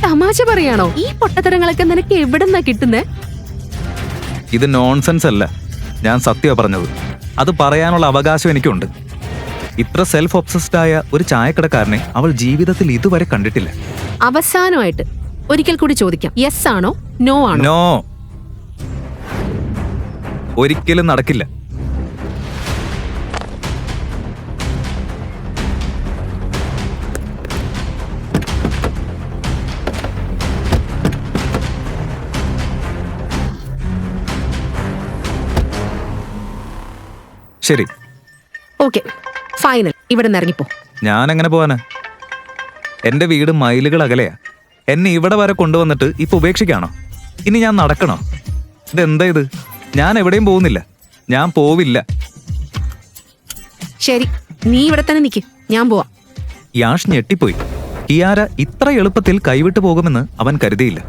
തമാശ പറയാണോ? ഈ പൊട്ടത്തരങ്ങളൊക്കെ നിനക്ക് എവിടെന്നാ കിട്ടുന്നേ? ഇത് നോൺസെൻസ് അല്ല, ഞാൻ സത്യം പറഞ്ഞത്. അത് പറയാനുള്ള അവകാശം എനിക്കുണ്ട്. ഇത്ര സെൽഫ് ഒബ്സസ്ഡ് ആയ ഒരു ചായക്കടക്കാരനെ അവൾ ജീവിതത്തിൽ ഇതുവരെ കണ്ടിട്ടില്ല. അവസാനമായിട്ട് ഒരിക്കൽ കൂടി ചോദിക്കാം, യെസ് ആണോ നോ ആണോ? നോ, ഒരിക്കലും നടക്കില്ല. ശരി, ഓക്കെ ഫൈനൽ. ഇവിടെ നിന്ന് ഇറങ്ങിപ്പോ. ഞാൻ എങ്ങനെ പോവാനാ? എന്റെ വീട് മൈലുകൾ അകലെയാ. എന്നെ ഇവിടെ വരെ കൊണ്ടുവന്നിട്ട് ഇപ്പൊ ഉപേക്ഷിക്കാണോ? ഇനി ഞാൻ നടക്കണോ? ഇതെന്താ ഇത്? ഞാൻ എവിടെയും പോകുന്നില്ല, ഞാൻ പോവില്ല. ശരി, നീ ഇവിടെ തന്നെ നിക്ക്, ഞാൻ പോവാം. യാഷ് ഞെട്ടിപ്പോയി. കിയാര ഇത്ര എളുപ്പത്തിൽ കൈവിട്ടു പോകുമെന്ന് അവൻ കരുതിയില്ല.